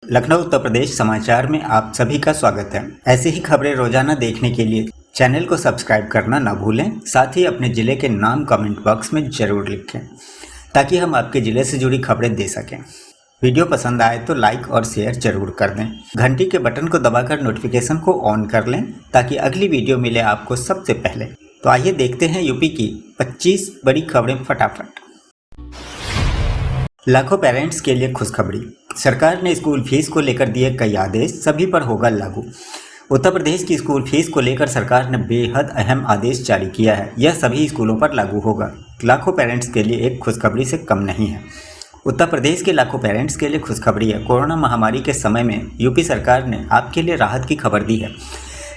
लखनऊ उत्तर प्रदेश समाचार में आप सभी का स्वागत है। ऐसी ही खबरें रोजाना देखने के लिए चैनल को सब्सक्राइब करना ना भूलें। साथ ही अपने जिले के नाम कमेंट बॉक्स में जरूर लिखें ताकि हम आपके जिले से जुड़ी खबरें दे सकें। वीडियो पसंद आए तो लाइक और शेयर जरूर कर दें। घंटी के बटन को दबाकर नोटिफिकेशन को ऑन कर लें ताकि अगली वीडियो मिले आपको सबसे पहले। तो आइए देखते हैं यूपी की 25 बड़ी खबरें फटाफट। लाखों पेरेंट्स के लिए खुशखबरी। सरकार ने स्कूल फीस को लेकर दिए कई आदेश, सभी पर होगा लागू। उत्तर प्रदेश की स्कूल फीस को लेकर सरकार ने बेहद अहम आदेश जारी किया है। यह सभी स्कूलों पर लागू होगा। लाखों पेरेंट्स के लिए एक खुशखबरी से कम नहीं है। उत्तर प्रदेश के लाखों पेरेंट्स के लिए खुशखबरी है। कोरोना महामारी के समय में यूपी सरकार ने आपके लिए राहत की खबर दी है।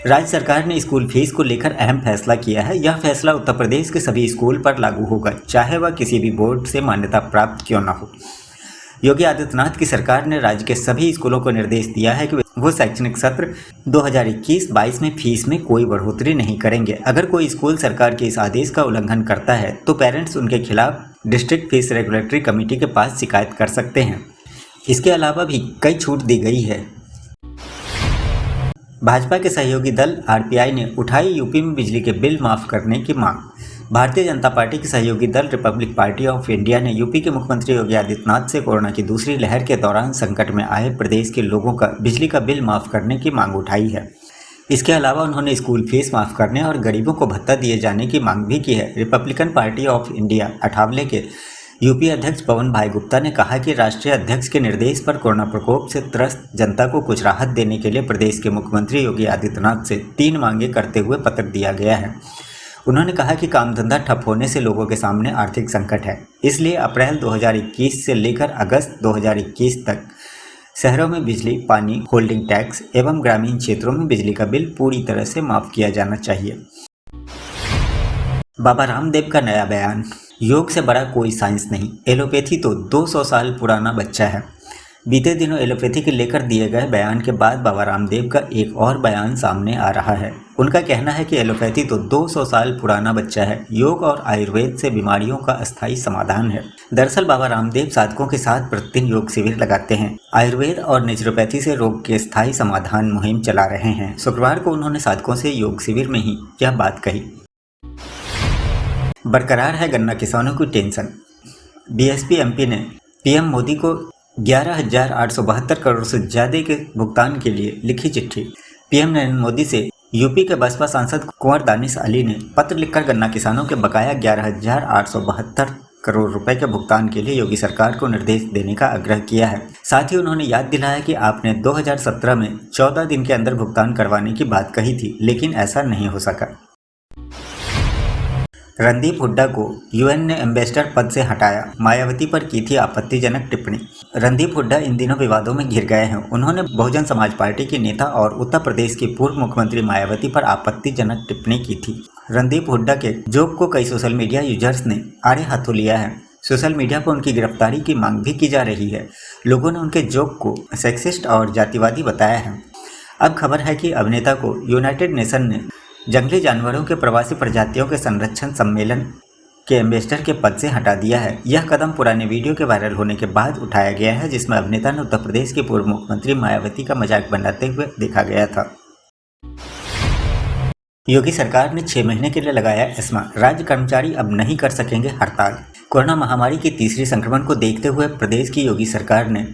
राज्य सरकार ने स्कूल फीस को लेकर अहम फैसला किया है। यह फैसला उत्तर प्रदेश के सभी स्कूल पर लागू होगा, चाहे वह किसी भी बोर्ड से मान्यता प्राप्त क्यों न हो। योगी आदित्यनाथ की सरकार ने राज्य के सभी स्कूलों को निर्देश दिया है कि वो शैक्षणिक सत्र 2021-22 में फीस में कोई बढ़ोतरी नहीं करेंगे। अगर कोई स्कूल सरकार के इस आदेश का उल्लंघन करता है तो पेरेंट्स उनके खिलाफ डिस्ट्रिक्ट फीस रेगुलेटरी कमेटी के पास शिकायत कर सकते हैं। इसके अलावा भी कई छूट दी गई है। भाजपा के सहयोगी दल आरपीआई ने उठाई यूपी में बिजली के बिल माफ करने की मांग। भारतीय जनता पार्टी के सहयोगी दल रिपब्लिक पार्टी ऑफ इंडिया ने यूपी के मुख्यमंत्री योगी आदित्यनाथ से कोरोना की दूसरी लहर के दौरान संकट में आए प्रदेश के लोगों का बिजली का बिल माफ करने की मांग उठाई है। इसके अलावा उन्होंने स्कूल फीस माफ करने और गरीबों को भत्ता दिए जाने की मांग भी की है। Republican party of India Athawale के यूपी अध्यक्ष पवन भाई गुप्ता ने कहा कि राष्ट्रीय अध्यक्ष के निर्देश पर कोरोना प्रकोप से त्रस्त जनता को कुछ राहत देने के लिए प्रदेश के मुख्यमंत्री योगी आदित्यनाथ से 3 मांगे करते हुए पत्र दिया गया है। उन्होंने कहा कि काम धंधा ठप होने से लोगों के सामने आर्थिक संकट है, इसलिए अप्रैल 2021 से लेकर अगस्त 2021 तक शहरों में बिजली, पानी, होल्डिंग टैक्स एवं ग्रामीण क्षेत्रों में बिजली का बिल पूरी तरह से माफ किया जाना चाहिए। बाबा रामदेव का नया बयान। योग से बड़ा कोई साइंस नहीं, एलोपैथी तो 200 साल पुराना बच्चा है। बीते दिनों एलोपैथी के लेकर दिए गए बयान के बाद बाबा रामदेव का एक और बयान सामने आ रहा है। उनका कहना है कि एलोपैथी तो 200 साल पुराना बच्चा है, योग और आयुर्वेद से बीमारियों का अस्थायी समाधान है। दरअसल बाबा रामदेव साधकों के साथ प्रतिदिन योग शिविर लगाते हैं। आयुर्वेद और नेचुरोपैथी से रोग के स्थायी समाधान मुहिम चला रहे हैं। शुक्रवार को उन्होंने साधकों से योग शिविर में ही यह बात कही। बरकरार है गन्ना किसानों की टेंशन। बीएसपी एमपी ने पीएम मोदी को 11,872 करोड़ से ज्यादा के भुगतान के लिए लिखी चिट्ठी। पीएम नरेंद्र मोदी से यूपी के बसपा सांसद कुंवर दानिश अली ने पत्र लिखकर गन्ना किसानों के बकाया 11,872 करोड़ रुपए के भुगतान के लिए योगी सरकार को निर्देश देने का आग्रह किया है। साथ ही उन्होंने याद दिलाया कि आपने 2017 में 14 दिन के अंदर भुगतान करवाने की बात कही थी, लेकिन ऐसा नहीं हो सका। रणदीप हुड्डा को यूएन ने एम्बेसडर पद से हटाया। मायावती पर की थी आपत्तिजनक टिप्पणी। रणदीप हुड्डा इन दिनों विवादों में घिर गए हैं। उन्होंने बहुजन समाज पार्टी की नेता और उत्तर प्रदेश की पूर्व मुख्यमंत्री मायावती पर आपत्तिजनक टिप्पणी की थी। रणदीप हुड्डा के जोक को कई सोशल मीडिया यूजर्स ने आड़े हाथों लिया है। सोशल मीडिया पर उनकी गिरफ्तारी की मांग भी की जा रही है। लोगों ने उनके जोक को सेक्सिस्ट और जातिवादी बताया है। अब खबर है कि अभिनेता को यूनाइटेड नेशन ने जंगली जानवरों के प्रवासी प्रजातियों के संरक्षण सम्मेलन के एम्बेसडर के पद से हटा दिया है। यह कदम पुराने वीडियो के वायरल होने के बाद उठाया गया है, जिसमें अभिनेता ने उत्तर प्रदेश की पूर्व मुख्यमंत्री मायावती का मजाक बनाते हुए देखा गया था। योगी सरकार ने 6 महीने के लिए लगाया एस्मा। राज्य कर्मचारी अब नहीं कर सकेंगे हड़ताल। कोरोना महामारी की तीसरी संक्रमण को देखते हुए प्रदेश की योगी सरकार ने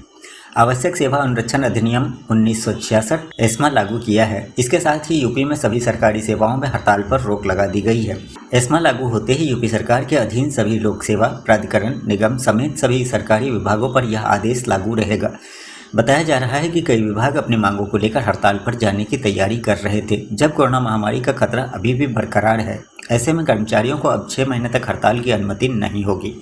आवश्यक सेवा अनुरक्षण अधिनियम 1966 एस्मा लागू किया है। इसके साथ ही यूपी में सभी सरकारी सेवाओं में हड़ताल पर रोक लगा दी गई है। एस्मा लागू होते ही यूपी सरकार के अधीन सभी लोक सेवा प्राधिकरण, निगम समेत सभी सरकारी विभागों पर यह आदेश लागू रहेगा। बताया जा रहा है कि कई विभाग अपनी मांगों को लेकर हड़ताल पर जाने की तैयारी कर रहे थे। जब कोरोना महामारी का खतरा अभी भी बरकरार है, ऐसे में कर्मचारियों को अब 6 महीने तक हड़ताल की अनुमति नहीं होगी।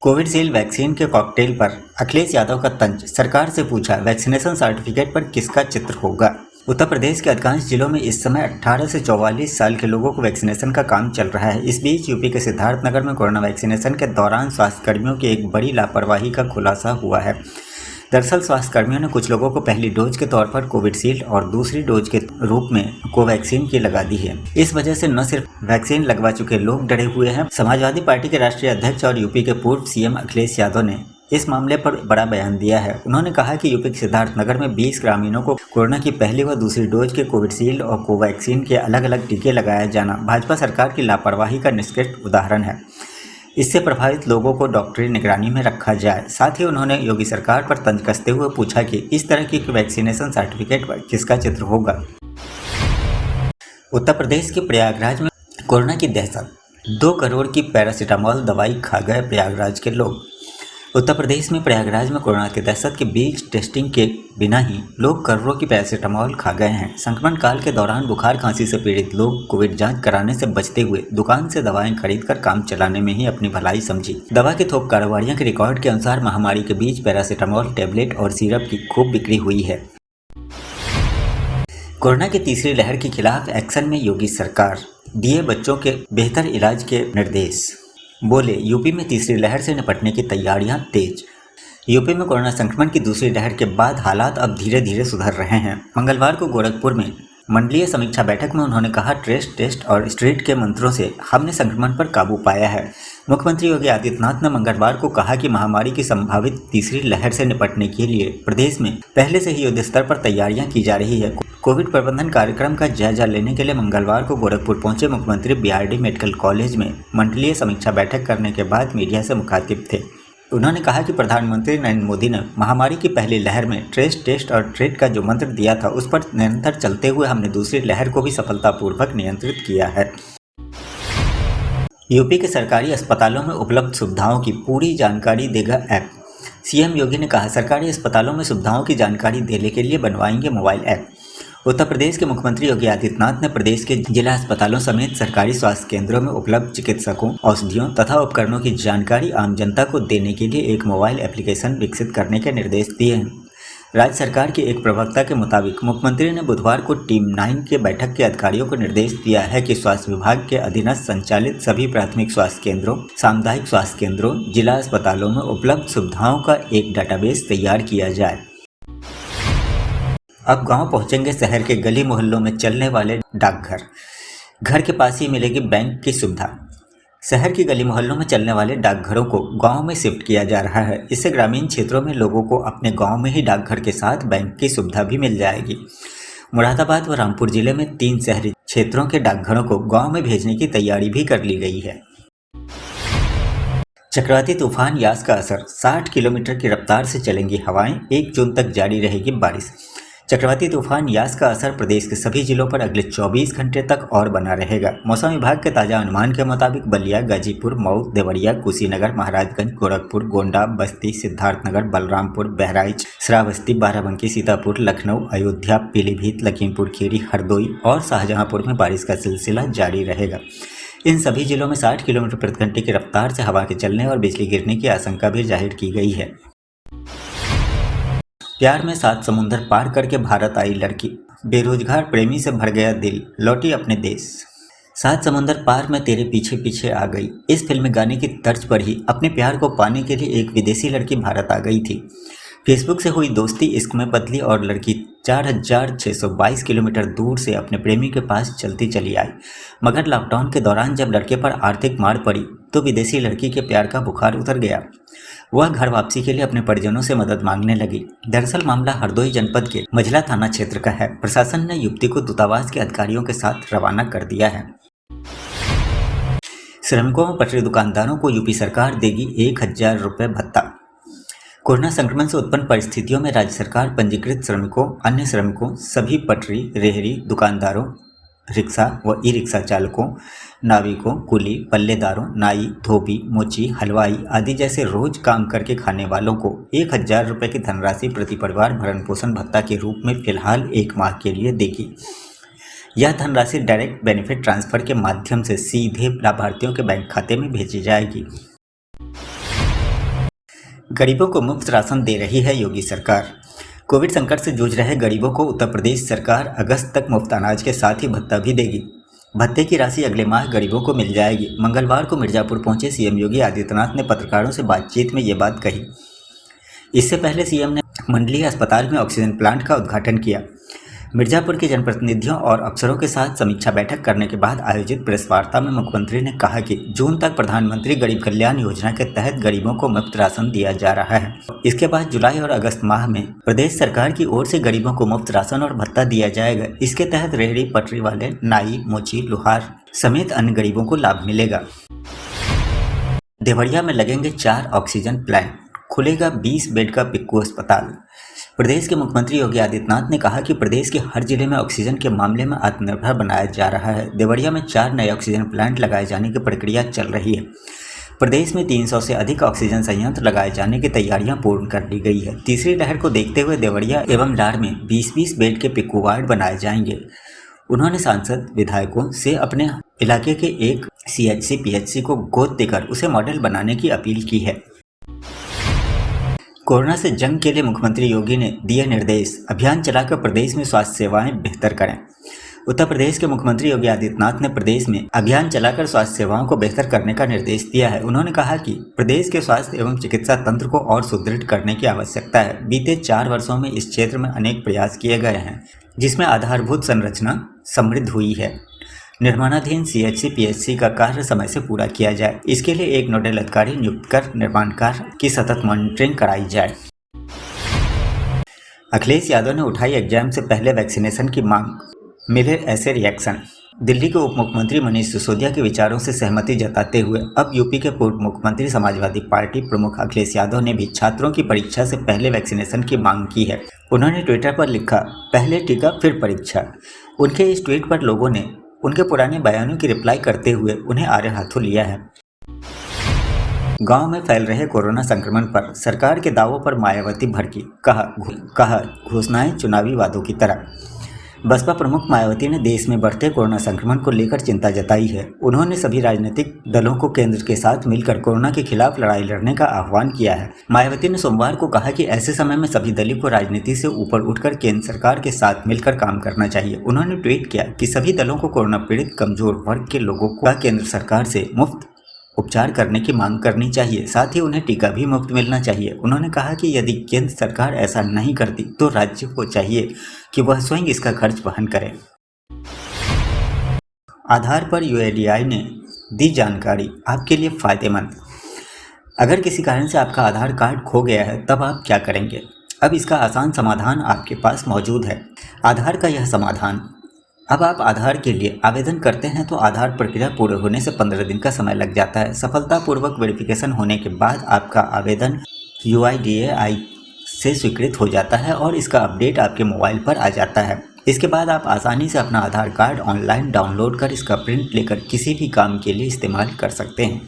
कोविशील्ड वैक्सीन के कॉकटेल पर अखिलेश यादव का तंज। सरकार से पूछा, वैक्सीनेशन सर्टिफिकेट पर किसका चित्र होगा। उत्तर प्रदेश के अधिकांश जिलों में इस समय 18 से 44 साल के लोगों को वैक्सीनेशन का काम चल रहा है। इस बीच यूपी के सिद्धार्थनगर में कोरोना वैक्सीनेशन के दौरान स्वास्थ्यकर्मियों की एक बड़ी लापरवाही का खुलासा हुआ है। दरअसल स्वास्थ्यकर्मियों ने कुछ लोगों को पहली डोज के तौर पर कोविशील्ड और दूसरी डोज के रूप में कोवैक्सीन की लगा दी है। इस वजह से न सिर्फ वैक्सीन लगवा चुके लोग डरे हुए हैं। समाजवादी पार्टी के राष्ट्रीय अध्यक्ष और यूपी के पूर्व सीएम अखिलेश यादव ने इस मामले पर बड़ा बयान दिया है। उन्होंने कहा कि यूपी के सिद्धार्थनगर में 20 ग्रामीणों को कोरोना की पहली व दूसरी डोज के कोविशील्ड और कोवैक्सीन के अलग अलग टीके लगाया जाना भाजपा सरकार की लापरवाही का निष्कृष्ट उदाहरण है। इससे प्रभावित लोगों को डॉक्टरी निगरानी में रखा जाए। साथ ही उन्होंने योगी सरकार पर तंज कसते हुए पूछा कि इस तरह की वैक्सीनेशन सर्टिफिकेट पर किसका चित्र होगा। उत्तर प्रदेश के प्रयागराज में कोरोना की दहशत, 2 करोड़ की पैरासीटामोल दवाई खा गए प्रयागराज के लोग। उत्तर प्रदेश में प्रयागराज में कोरोना की दहशत के बीच टेस्टिंग के बिना ही लोग करोड़ों की पैरासीटामोल खा गए हैं। संक्रमण काल के दौरान बुखार खांसी से पीड़ित लोग कोविड जांच कराने से बचते हुए दुकान से दवाएं खरीदकर काम चलाने में ही अपनी भलाई समझी। दवा के थोक कारोबारियों के रिकॉर्ड के अनुसार महामारी के बीच पैरासीटामोल टैबलेट और सिरप की खूब बिक्री हुई है। कोरोना की तीसरी लहर के खिलाफ एक्शन में योगी सरकार, दिए बच्चों के बेहतर इलाज के निर्देश। बोले, यूपी में तीसरी लहर से निपटने की तैयारियां तेज। यूपी में कोरोना संक्रमण की दूसरी लहर के बाद हालात अब धीरे धीरे सुधर रहे हैं। मंगलवार को गोरखपुर में मंडलीय समीक्षा बैठक में उन्होंने कहा, ट्रेस, टेस्ट और स्ट्रीट के मंत्रों से हमने संक्रमण पर काबू पाया है। मुख्यमंत्री योगी आदित्यनाथ ने मंगलवार को कहा कि महामारी की संभावित तीसरी लहर से निपटने के लिए प्रदेश में पहले से ही युद्ध स्तर पर तैयारियां की जा रही है। कोविड प्रबंधन कार्यक्रम का जायजा लेने के लिए मंगलवार को गोरखपुर पहुंचे मुख्यमंत्री बीआरडी मेडिकल कॉलेज में मंडलीय समीक्षा बैठक करने के बाद मीडिया से मुखातिब थे। उन्होंने कहा कि प्रधानमंत्री नरेंद्र मोदी ने महामारी की पहली लहर में ट्रेस, टेस्ट और ट्रीट का जो मंत्र दिया था, उस पर निरंतर चलते हुए हमने दूसरी लहर को भी सफलतापूर्वक नियंत्रित किया है। यूपी के सरकारी अस्पतालों में उपलब्ध सुविधाओं की पूरी जानकारी देगा ऐप। सीएम योगी ने कहा, सरकारी अस्पतालों में सुविधाओं की जानकारी देने के लिए बनवाएंगे मोबाइल ऐप। उत्तर प्रदेश के मुख्यमंत्री योगी आदित्यनाथ ने प्रदेश के जिला अस्पतालों समेत सरकारी स्वास्थ्य केंद्रों में उपलब्ध चिकित्सकों, औषधियों तथा उपकरणों की जानकारी आम जनता को देने के लिए एक मोबाइल एप्लीकेशन विकसित करने के निर्देश दिए हैं। राज्य सरकार के एक प्रवक्ता के मुताबिक मुख्यमंत्री ने बुधवार को टीम 9 के बैठक के अधिकारियों को निर्देश दिया है कि स्वास्थ्य विभाग के अधीनस्थ संचालित सभी प्राथमिक स्वास्थ्य केंद्रों, सामुदायिक स्वास्थ्य केंद्रों, जिला अस्पतालों में उपलब्ध सुविधाओं का एक डाटाबेस तैयार किया जाए। अब गांव पहुंचेंगे शहर के गली मोहल्लों में चलने वाले डाकघर। घर के पास ही मिलेगी बैंक की सुविधा। शहर की गली मोहल्लों में चलने वाले डाकघरों को गांव में शिफ्ट किया जा रहा है। इससे ग्रामीण क्षेत्रों में लोगों को अपने गांव में ही डाकघर के साथ बैंक की सुविधा भी मिल जाएगी। मुरादाबाद व रामपुर जिले में 3 शहरी क्षेत्रों के डाकघरों को गांव में भेजने की तैयारी भी कर ली गई है। चक्रवाती तूफान यास का असर, 60 किलोमीटर की रफ्तार से चलेंगी हवाएं, 1 जून तक जारी रहेगी बारिश। चक्रवाती तूफान यास का असर प्रदेश के सभी जिलों पर अगले 24 घंटे तक और बना रहेगा। मौसम विभाग के ताजा अनुमान के मुताबिक बलिया, गाजीपुर, मऊ, देवरिया, कुशीनगर, महाराजगंज, गोरखपुर, गोंडा, बस्ती, सिद्धार्थनगर, बलरामपुर, बहराइच, श्रावस्ती, बाराबंकी, सीतापुर, लखनऊ, अयोध्या, पीलीभीत, लखीमपुर खीरी, हरदोई और शाहजहांपुर में बारिश का सिलसिला जारी रहेगा। इन सभी जिलों में 60 किलोमीटर प्रति घंटे की रफ्तार से हवा के चलने और बिजली गिरने की आशंका भी जाहिर की गई है। प्यार में 7 समुंदर पार करके भारत आई लड़की, बेरोजगार प्रेमी से भर गया दिल, लौटी अपने देश। 7 समुंदर पार में तेरे पीछे पीछे आ गई, इस फिल्मी गाने की तर्ज पर ही अपने प्यार को पाने के लिए एक विदेशी लड़की भारत आ गई थी। फेसबुक से हुई दोस्ती इश्क में बदली और लड़की 4622 किलोमीटर दूर से अपने प्रेमी के पास चलती चली आई। मगर लॉकडाउन के दौरान जब लड़के पर आर्थिक मार पड़ी तो विदेशी लड़की के प्यार का बुखार उतर गया। वह घर वापसी के लिए अपने परिजनों से मदद मांगने लगी। दरअसल मामला हरदोई जनपद के मझला थाना क्षेत्र का है। प्रशासन ने युवती को दूतावास के अधिकारियों के साथ रवाना कर दिया है। श्रमिकों व पटरी दुकानदारों को यूपी सरकार देगी 1000 रुपये भत्ता। कोरोना संक्रमण से उत्पन्न परिस्थितियों में राज्य सरकार पंजीकृत श्रमिकों, अन्य श्रमिकों, सभी पटरी, रेहड़ी दुकानदारों, रिक्शा व ई रिक्शा चालकों, नाविकों, कुली, पल्लेदारों, नाई, धोबी, मोची, हलवाई आदि जैसे रोज काम करके खाने वालों को 1000 रुपये की धनराशि प्रति परिवार भरण पोषण भत्ता के रूप में फिलहाल 1 माह के लिए देगी। यह धनराशि डायरेक्ट बेनिफिट ट्रांसफर के माध्यम से सीधे लाभार्थियों के बैंक खाते में भेजी जाएगी। गरीबों को मुफ्त राशन दे रही है योगी सरकार। कोविड संकट से जूझ रहे गरीबों को उत्तर प्रदेश सरकार अगस्त तक मुफ्त अनाज के साथ ही भत्ता भी देगी। भत्ते की राशि अगले माह गरीबों को मिल जाएगी। मंगलवार को मिर्जापुर पहुंचे सीएम योगी आदित्यनाथ ने पत्रकारों से बातचीत में ये बात कही। इससे पहले सीएम ने मंडलीय अस्पताल में ऑक्सीजन प्लांट का उद्घाटन किया। मिर्जापुर के जनप्रतिनिधियों और अफसरों के साथ समीक्षा बैठक करने के बाद आयोजित प्रेस वार्ता में मुख्यमंत्री ने कहा कि जून तक प्रधानमंत्री गरीब कल्याण योजना के तहत गरीबों को मुफ्त राशन दिया जा रहा है। इसके बाद जुलाई और अगस्त माह में प्रदेश सरकार की ओर से गरीबों को मुफ्त राशन और भत्ता दिया जाएगा। इसके तहत रेहड़ी पटरी वाले, नाई, मोची, लोहार समेत अन्य गरीबों को लाभ मिलेगा। देवरिया में लगेंगे 4 ऑक्सीजन प्लांट, खुलेगा 20 बेड का पिक्कू अस्पताल। प्रदेश के मुख्यमंत्री योगी आदित्यनाथ ने कहा कि प्रदेश के हर जिले में ऑक्सीजन के मामले में आत्मनिर्भर बनाया जा रहा है। देवरिया में 4 नए ऑक्सीजन प्लांट लगाए जाने की प्रक्रिया चल रही है। प्रदेश में 300 से अधिक ऑक्सीजन संयंत्र लगाए जाने की तैयारियां पूर्ण कर ली गई है। तीसरी लहर को देखते हुए देवरिया एवं लार में 20-20 बेड के पिक्कू वार्ड बनाए जाएंगे। उन्होंने सांसद विधायकों से अपने इलाके के एक CHC PHC को गोद देकर उसे मॉडल बनाने की अपील की है। कोरोना से जंग के लिए मुख्यमंत्री योगी ने दिए निर्देश, अभियान चलाकर प्रदेश में स्वास्थ्य सेवाएं बेहतर करें। उत्तर प्रदेश के मुख्यमंत्री योगी आदित्यनाथ ने प्रदेश में अभियान चलाकर स्वास्थ्य सेवाओं को बेहतर करने का निर्देश दिया है। उन्होंने कहा कि प्रदेश के स्वास्थ्य एवं चिकित्सा तंत्र को और सुदृढ़ करने की आवश्यकता है। बीते 4 वर्षों में इस क्षेत्र में अनेक प्रयास किए गए हैं, जिसमें आधारभूत संरचना समृद्ध हुई है। निर्माणाधीन CHC PHC का कार्य समय से पूरा किया जाए। इसके लिए एक नोडल अधिकारी नियुक्त कर निर्माण कार्य की सतत मॉनिटरिंग कराई जाए। अखिलेश यादव ने उठाई एग्जाम से पहले वैक्सीनेशन की मांग, मिले ऐसे रिएक्शन। दिल्ली के उप मुख्यमंत्री मनीष सिसोदिया के विचारों से सहमति जताते हुए अब यूपी के पूर्व मुख्यमंत्री समाजवादी पार्टी प्रमुख अखिलेश यादव ने भी छात्रों की परीक्षा से पहले वैक्सीनेशन की मांग की है। उन्होंने ट्विटर पर लिखा, पहले टीका फिर परीक्षा। उनके इस ट्वीट पर लोगों ने उनके पुराने बयानों की रिप्लाई करते हुए उन्हें आड़े हाथों लिया है। गांव में फैल रहे कोरोना संक्रमण पर सरकार के दावों पर मायावती भड़की, कहा घोषणाएं चुनावी वादों की तरह। बसपा प्रमुख मायावती ने देश में बढ़ते कोरोना संक्रमण को लेकर चिंता जताई है। उन्होंने सभी राजनीतिक दलों को केंद्र के साथ मिलकर कोरोना के खिलाफ लड़ाई लड़ने का आह्वान किया है। मायावती ने सोमवार को कहा कि ऐसे समय में सभी दलों को राजनीति से ऊपर उठकर केंद्र सरकार के साथ मिलकर काम करना चाहिए। उन्होंने ट्वीट किया कि सभी दलों को कोरोना पीड़ित कमजोर वर्ग के लोगों को केंद्र सरकार से मुफ्त उपचार करने की मांग करनी चाहिए, साथ ही उन्हें टीका भी मुफ्त मिलना चाहिए। उन्होंने कहा कि यदि केंद्र सरकार ऐसा नहीं करती तो राज्य को चाहिए कि वह स्वयं इसका खर्च वहन करे। आधार पर UIDAI ने दी जानकारी, आपके लिए फायदेमंद। अगर किसी कारण से आपका आधार कार्ड खो गया है तब आप क्या करेंगे? अब इसका आसान समाधान आपके पास मौजूद है। आधार का यह समाधान, अब आप आधार के लिए आवेदन करते हैं तो आधार प्रक्रिया पूरे होने से 15 दिन का समय लग जाता है। सफलतापूर्वक वेरिफिकेशन होने के बाद आपका आवेदन UIDAI से स्वीकृत हो जाता है और इसका अपडेट आपके मोबाइल पर आ जाता है। इसके बाद आप आसानी से अपना आधार कार्ड ऑनलाइन डाउनलोड कर इसका प्रिंट लेकर किसी भी काम के लिए इस्तेमाल कर सकते हैं।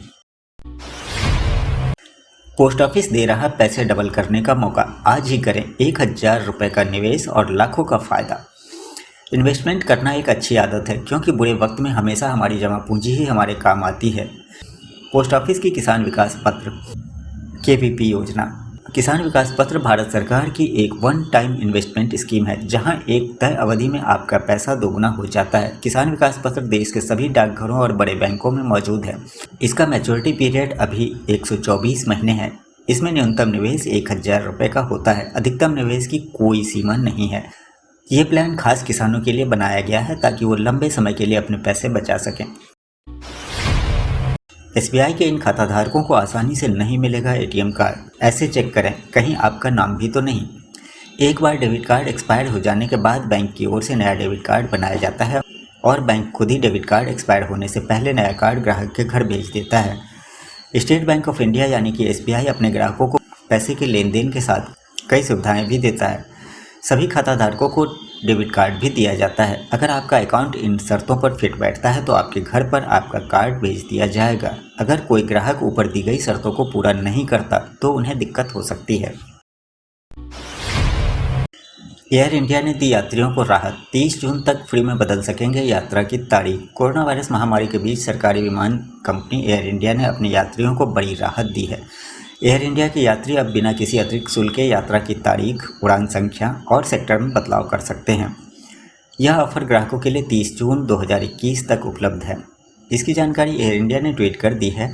पोस्ट ऑफिस दे रहा पैसे डबल करने का मौका, आज ही करें 1000 रुपये का निवेश और लाखों का फायदा। इन्वेस्टमेंट करना एक अच्छी आदत है, क्योंकि बुरे वक्त में हमेशा हमारी जमा पूंजी ही हमारे काम आती है। पोस्ट ऑफिस की किसान विकास पत्र KVP योजना। किसान विकास पत्र भारत सरकार की एक वन टाइम इन्वेस्टमेंट स्कीम है, जहां एक तय अवधि में आपका पैसा दोगुना हो जाता है। किसान विकास पत्र देश के सभी डाकघरों और बड़े बैंकों में मौजूद है। इसका मैच्योरिटी पीरियड अभी 124 महीने है। इसमें न्यूनतम निवेश 1000 रुपये का होता है। अधिकतम निवेश की कोई सीमा नहीं है। ये प्लान खास किसानों के लिए बनाया गया है ताकि वो लंबे समय के लिए अपने पैसे बचा सकें। SBI के इन खाताधारकों को आसानी से नहीं मिलेगा ATM कार्ड। ऐसे चेक करें कहीं आपका नाम भी तो नहीं। एक बार डेबिट कार्ड एक्सपायर हो जाने के बाद बैंक की ओर से नया डेबिट कार्ड बनाया जाता है और बैंक खुद ही डेबिट कार्ड एक्सपायर होने से पहले नया कार्ड ग्राहक के घर भेज देता है। स्टेट बैंक ऑफ इंडिया यानी कि SBI अपने ग्राहकों को पैसे के लेन देन के साथ कई सुविधाएं भी देता है। सभी खाताधारकों को डेबिट कार्ड भी दिया जाता है। अगर आपका अकाउंट इन शर्तों पर फिट बैठता है तो आपके घर पर आपका कार्ड भेज दिया जाएगा। अगर कोई ग्राहक ऊपर दी गई शर्तों को पूरा नहीं करता तो उन्हें दिक्कत हो सकती है। एयर इंडिया ने दी यात्रियों को राहत, 30 जून तक फ्री में बदल सकेंगे यात्रा की तारीख। कोरोना वायरस महामारी के बीच सरकारी विमान कंपनी एयर इंडिया ने अपने यात्रियों को बड़ी राहत दी है। एयर इंडिया के यात्री अब बिना किसी अतिरिक्त शुल्क के यात्रा की तारीख, उड़ान संख्या और सेक्टर में बदलाव कर सकते हैं। यह ऑफर ग्राहकों के लिए 30 जून 2021 तक उपलब्ध है। इसकी जानकारी एयर इंडिया ने ट्वीट कर दी है।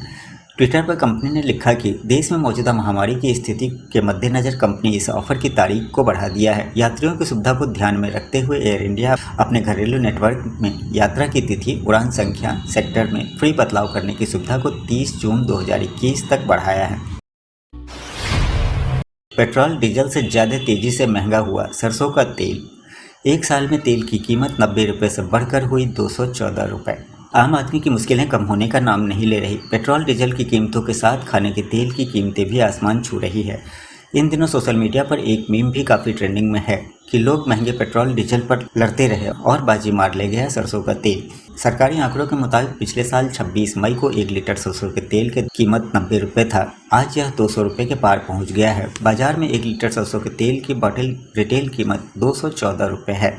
ट्विटर पर कंपनी ने लिखा कि देश में मौजूदा महामारी की स्थिति के मद्देनज़र कंपनी इस ऑफर की तारीख को बढ़ा दिया है। यात्रियों की सुविधा को ध्यान में रखते हुए एयर इंडिया अपने घरेलू नेटवर्क में यात्रा की तिथि, उड़ान संख्या, सेक्टर में फ्री बदलाव करने की सुविधा को 30 जून 2021 तक बढ़ाया है। पेट्रोल डीजल से ज़्यादा तेजी से महंगा हुआ सरसों का तेल। एक साल में तेल की कीमत 90 रुपये से बढ़कर हुई 214 रुपये। आम आदमी की मुश्किलें कम होने का नाम नहीं ले रही। पेट्रोल डीजल की कीमतों के साथ खाने के तेल की कीमतें भी आसमान छू रही है। इन दिनों सोशल मीडिया पर एक मीम भी काफ़ी ट्रेंडिंग में है कि लोग महंगे पेट्रोल डीजल पर लड़ते रहे और बाजी मार ले गया सरसों का तेल। सरकारी आंकड़ों के मुताबिक पिछले साल 26 मई को 1 लीटर सरसों के तेल की कीमत 90 रुपये था। आज यह 200 रुपये के पार पहुंच गया है। बाजार में 1 लीटर सरसों के तेल की बॉटल रिटेल कीमत 214 रुपये है।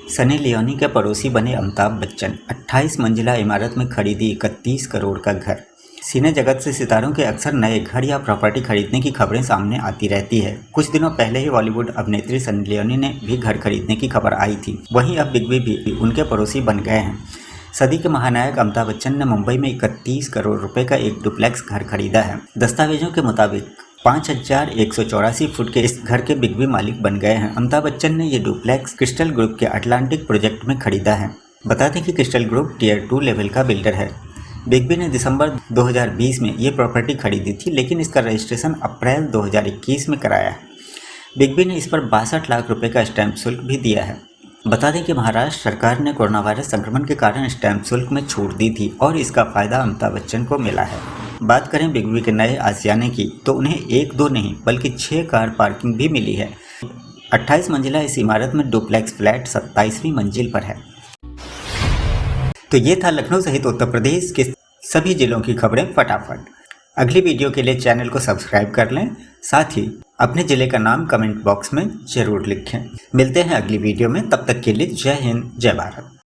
सनी लियोनी के पड़ोसी बने अमिताभ बच्चन। 28 मंजिला इमारत में खरीदी 31 करोड़ का घर। सिने जगत से सितारों के अक्सर नए घर या प्रॉपर्टी खरीदने की खबरें सामने आती रहती है। कुछ दिनों पहले ही बॉलीवुड अभिनेत्री सनी लियोनी ने भी घर खरीदने की खबर आई थी। वहीं अब बिग बी भी उनके पड़ोसी बन गए हैं। सदी के महानायक अमिताभ बच्चन ने मुंबई में 31 करोड़ रुपए का एक डुप्लेक्स घर खरीदा है। दस्तावेजों के मुताबिक 5184 फुट के इस घर के बिग बी मालिक बन गए हैं। अमिताभ बच्चन ने ये डुप्लेक्स क्रिस्टल ग्रुप के अटलांटिक प्रोजेक्ट में खरीदा है। बता दें कि क्रिस्टल ग्रुप टियर 2 लेवल का बिल्डर है। बिग बी ने दिसंबर 2020 में ये प्रॉपर्टी खरीदी थी, लेकिन इसका रजिस्ट्रेशन अप्रैल 2021 में कराया है। बिग बी ने इस पर 62 लाख रुपए का स्टैंप शुल्क भी दिया है। बता दें कि महाराष्ट्र सरकार ने कोरोना वायरस संक्रमण के कारण स्टैंप शुल्क में छूट दी थी और इसका फायदा अमिताभ बच्चन को मिला है। बात करें बिग बी के नए आशियाने की, तो उन्हें 1-2 नहीं बल्कि 6 कार पार्किंग भी मिली है। 28 मंजिला इस इमारत में डुप्लेक्स फ्लैट 27वीं मंजिल पर है। तो ये था लखनऊ सहित उत्तर प्रदेश के सभी जिलों की खबरें फटाफट। अगली वीडियो के लिए चैनल को सब्सक्राइब कर लें, साथ ही अपने ज़िले का नाम कमेंट बॉक्स में ज़रूर लिखें। मिलते हैं अगली वीडियो में, तब तक के लिए जय हिंद, जय भारत।